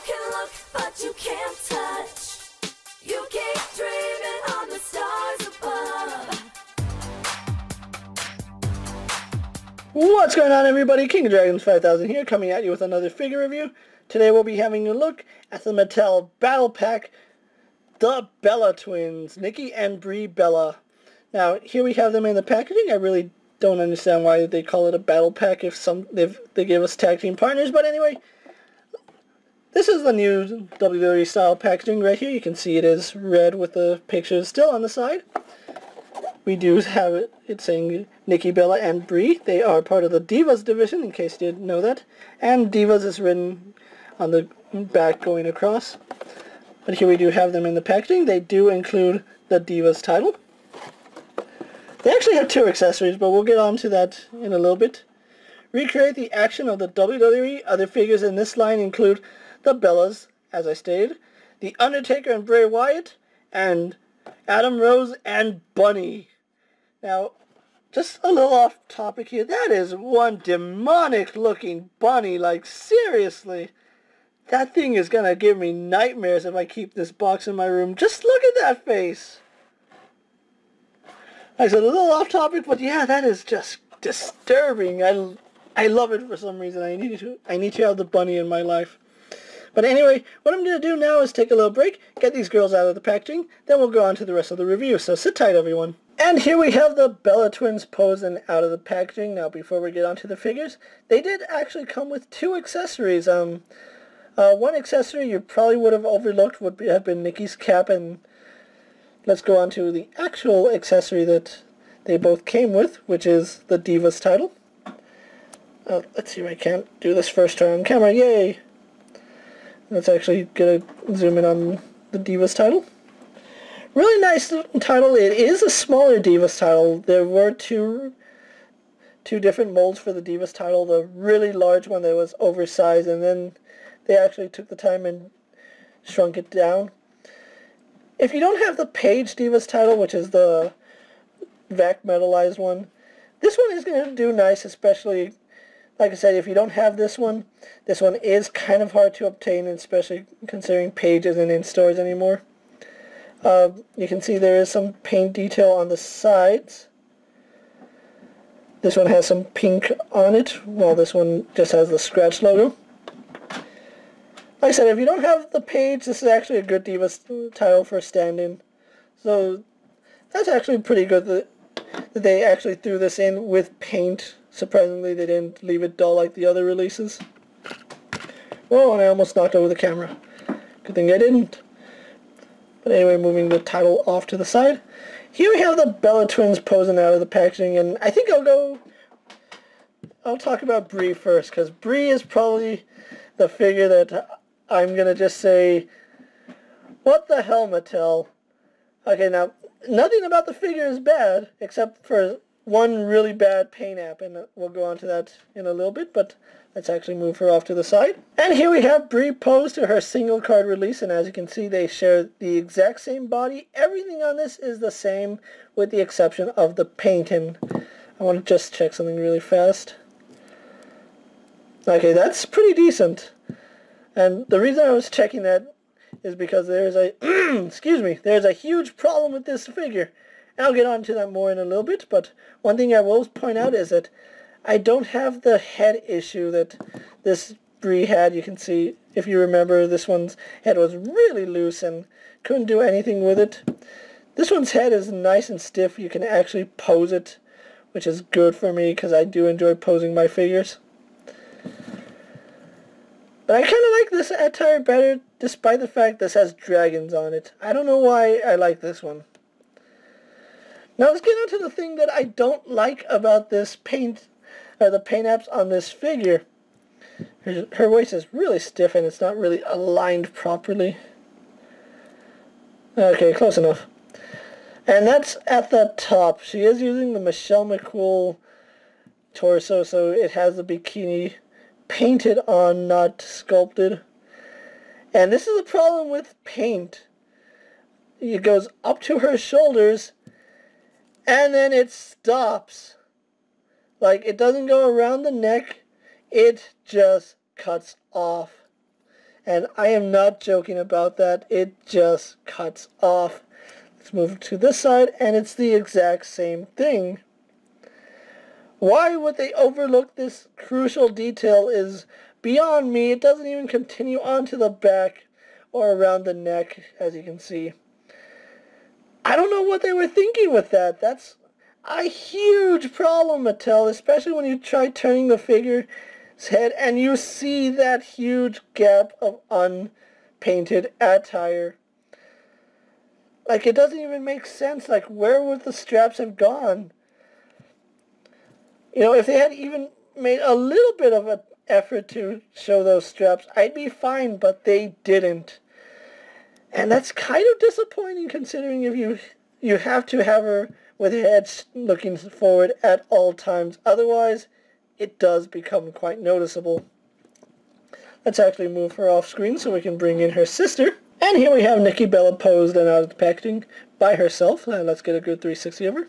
can look, but you can't touch. You keep dreaming on the stars above. What's going on, everybody? King of Dragons 5000 here, coming at you with another figure review. Today we'll be having a look at the Mattel Battle Pack, the Bella Twins, Nikki and Brie Bella. Now, here we have them in the packaging. I really don't understand why they call it a Battle Pack if they give us tag team partners, but anyway, this is the new WWE style packaging right here. You can see it is red with the pictures still on the side. We do have it saying Nikki, Bella, and Brie. They are part of the Divas division, in case you didn't know that. And Divas is written on the back going across. But here we do have them in the packaging. They do include the Divas title. They actually have two accessories, but we'll get on to that in a little bit. Recreate the action of the WWE. Other figures in this line include the Bellas, as I stated, The Undertaker and Bray Wyatt, and Adam Rose and Bunny. Now, just a little off topic here, that is one demonic looking bunny, like seriously. That thing is gonna give me nightmares if I keep this box in my room. Just look at that face. I said a little off topic, but yeah, that is just disturbing. I love it for some reason. I need to have the bunny in my life. But anyway, what I'm going to do now is take a little break, get these girls out of the packaging, then we'll go on to the rest of the review. So sit tight, everyone. And here we have the Bella Twins posing out of the packaging. Now, before we get on to the figures, they did actually come with two accessories. One accessory you probably would have overlooked would have been Nikki's cap, and let's go on to the actual accessory that they both came with, which is the Divas title. Let's see if I can't do this first try on camera. Yay! Let's actually get a zoom in on the Divas title. Really nice title. It is a smaller Divas title. There were two different molds for the Divas title. The really large one that was oversized, and then they actually took the time and shrunk it down. If you don't have the Page Divas title, which is the vac metallized one, this one is going to do nice, especially, like I said, if you don't have this one is kind of hard to obtain, especially considering Page isn't in stores anymore. You can see there is some paint detail on the sides. This one has some pink on it, while this one just has the scratch logo. Like I said, if you don't have the Page, this is actually a good Divas title for stand-in. So that's actually pretty good that they actually threw this in with paint. Surprisingly, they didn't leave it dull like the other releases. Whoa, and I almost knocked over the camera. Good thing I didn't. But anyway, moving the title off to the side. Here we have the Bella Twins posing out of the packaging, and I think I'll talk about Brie first, because Brie is probably the figure that I'm going to just say, what the hell, Mattel? Okay, now, nothing about the figure is bad, except for one really bad paint app, and we'll go on to that in a little bit, but let's actually move her off to the side. And here we have Brie posed to her single card release, and as you can see, they share the exact same body. Everything on this is the same, with the exception of the paint, and I want to just check something really fast. Okay, that's pretty decent. And the reason I was checking that is because there's a there's a huge problem with this figure. And I'll get on to that more in a little bit, but one thing I will point out is that I don't have the head issue that this Brie had. You can see, if you remember, this one's head was really loose and couldn't do anything with it. This one's head is nice and stiff. You can actually pose it, which is good for me because I do enjoy posing my figures. But I kind of like this attire better, despite the fact this has dragons on it. I don't know why I like this one. Now let's get on to the thing that I don't like about this paint, the paint apps on this figure. Her waist is really stiff and it's not really aligned properly. Okay, close enough. And that's at the top. She is using the Michelle McCool torso, so it has the bikini painted on, not sculpted. And this is a problem with paint. It goes up to her shoulders, and then it stops. Like, it doesn't go around the neck, it just cuts off. And I am not joking about that. It just cuts off. Let's move to this side, and it's the exact same thing. Why would they overlook this crucial detail is beyond me. It doesn't even continue onto the back or around the neck, as you can see. I don't know what they were thinking with that. That's a huge problem, Mattel, especially when you try turning the figure's head and you see that huge gap of unpainted attire. Like, it doesn't even make sense. Like, where would the straps have gone? You know, if they had even made a little bit of an effort to show those straps, I'd be fine, but they didn't. And that's kind of disappointing considering if you have to have her with her head looking forward at all times. Otherwise, it does become quite noticeable. Let's actually move her off screen so we can bring in her sister. And here we have Nikki Bella posed and out of the packaging by herself. Let's get a good 360 of her.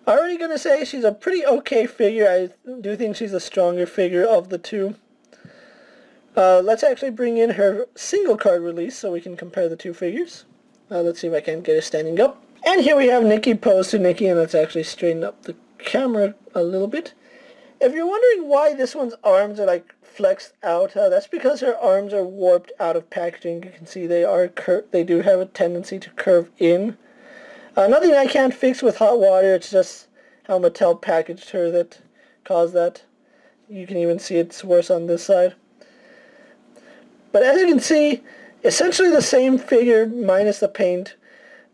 Already going to say she's a pretty okay figure. I do think she's a stronger figure of the two. Let's actually bring in her single card release so we can compare the two figures. Let's see if I can get her standing up. And here we have Nikki posed to Nikki, and let's actually straighten up the camera a little bit. If you're wondering why this one's arms are like flexed out, that's because her arms are warped out of packaging. You can see they do have a tendency to curve in. Nothing I can't fix with hot water. It's just how Mattel packaged her that caused that. You can even see it's worse on this side. But as you can see, essentially the same figure minus the paint.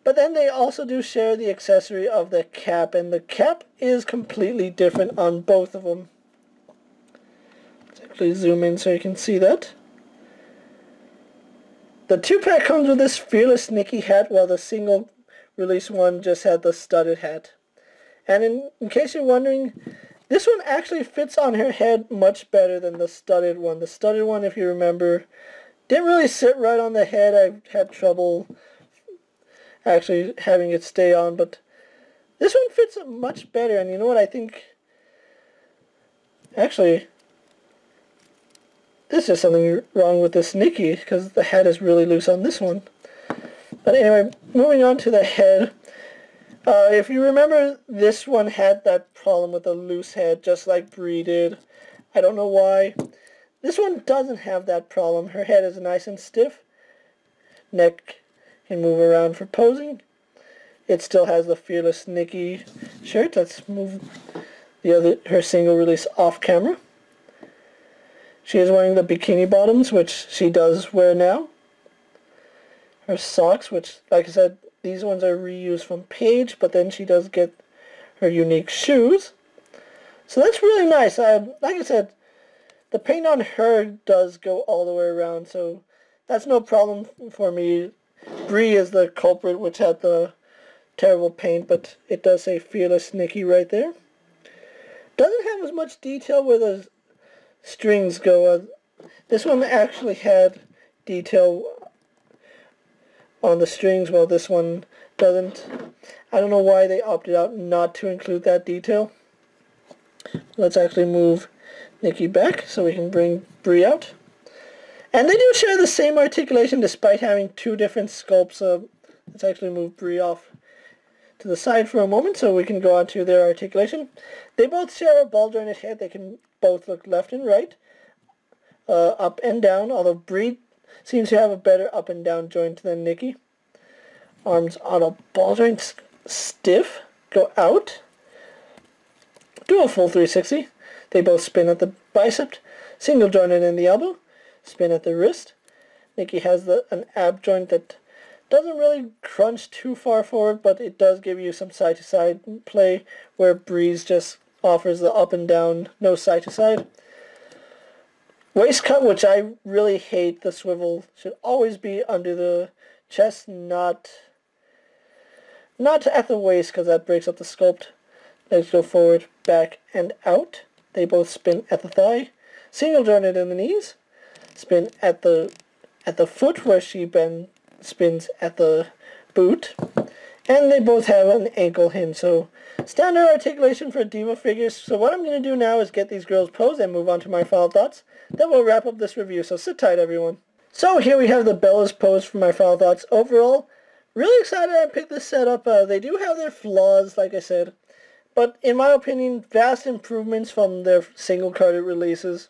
But then they also do share the accessory of the cap, and the cap is completely different on both of them. Let's actually zoom in so you can see that. The 2-pack comes with this Fearless Nikki hat, while the single release one just had the studded hat. And in case you're wondering, this one actually fits on her head much better than the studded one. The studded one, if you remember, didn't really sit right on the head. I had trouble actually having it stay on, but this one fits much better. And you know what I think? Actually, there's just something wrong with this Nikki, because the head is really loose on this one. But anyway, moving on to the head. If you remember, this one had that problem with a loose head, just like Brie did. I don't know why. This one doesn't have that problem. Her head is nice and stiff. Neck can move around for posing. It still has the Fearless Nikki shirt. Let's move her single release off camera. She is wearing the bikini bottoms, which she does wear now. Her socks, which, like I said, these ones are reused from Paige, but then she does get her unique shoes. So that's really nice. Like I said, the paint on her does go all the way around, so that's no problem for me. Brie is the culprit, which had the terrible paint, but it does say Fearless Nikki right there. Doesn't have as much detail where the strings go. This one actually had detail on the strings, while this one doesn't. I don't know why they opted out not to include that detail. Let's actually move Nikki back so we can bring Brie out. And they do share the same articulation despite having two different sculpts. Let's actually move Brie off to the side for a moment so we can go on to their articulation. They both share a ball jointed head. They can both look left and right, up and down, although Brie seems to have a better up and down joint than Nikki. Arms on a ball joint, stiff, go out, do a full 360. They both spin at the bicep, single jointed in the elbow, spin at the wrist. Nikki has an ab joint that doesn't really crunch too far forward, but it does give you some side-to-side play, where Brie's just offers the up and down, no side-to-side. Waist cut, which I really hate, the swivel should always be under the chest, not at the waist, because that breaks up the sculpt. Legs go forward, back, and out. They both spin at the thigh. Single jointed in the knees. Spin at the foot, where she spins at the boot. And they both have an ankle hinge, so standard articulation for diva figures. So what I'm going to do now is get these girls posed and move on to my final thoughts. that will wrap up this review, so sit tight everyone. So here we have the Bellas pose for my final thoughts. Overall, really excited I picked this set up. They do have their flaws, like I said, but in my opinion, vast improvements from their single-carded releases.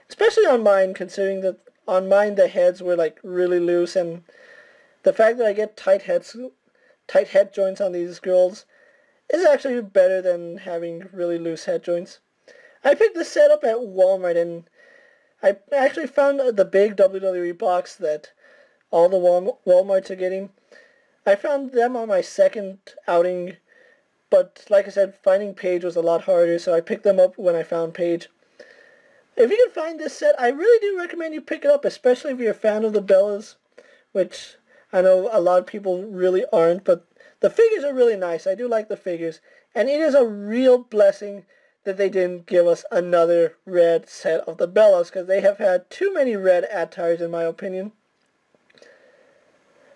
Especially on mine, considering that on mine the heads were like really loose, and the fact that I get tight head joints on these girls is actually better than having really loose head joints. I picked this setup at Walmart, and I actually found the big WWE box that all the Walmarts are getting. I found them on my second outing, but like I said, finding Paige was a lot harder, so I picked them up when I found Paige. If you can find this set, I really do recommend you pick it up, especially if you're a fan of the Bellas, which I know a lot of people really aren't, but the figures are really nice. I do like the figures, and it is a real blessing that they didn't give us another red set of the Bellas, because they have had too many red attires in my opinion.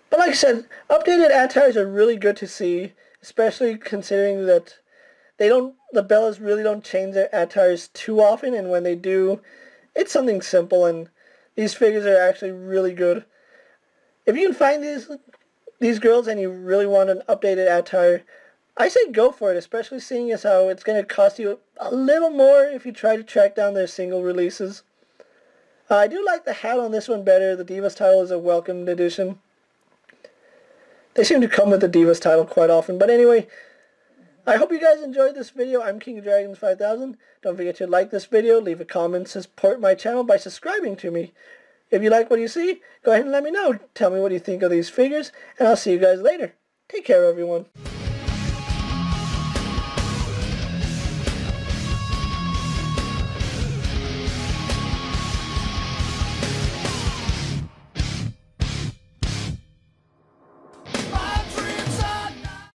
But like I said, updated attires are really good to see, especially considering that the Bellas really don't change their attires too often, and when they do, it's something simple, and these figures are actually really good. If you can find these girls and you really want an updated attire, I say go for it, especially seeing as how it's going to cost you a little more if you try to track down their single releases. I do like the hat on this one better. The Divas title is a welcomed addition. They seem to come with the Divas title quite often, but anyway, I hope you guys enjoyed this video. I'm King of Dragons 5000. Don't forget to like this video, leave a comment, support my channel by subscribing to me. If you like what you see, go ahead and let me know. Tell me what you think of these figures, and I'll see you guys later. Take care, everyone.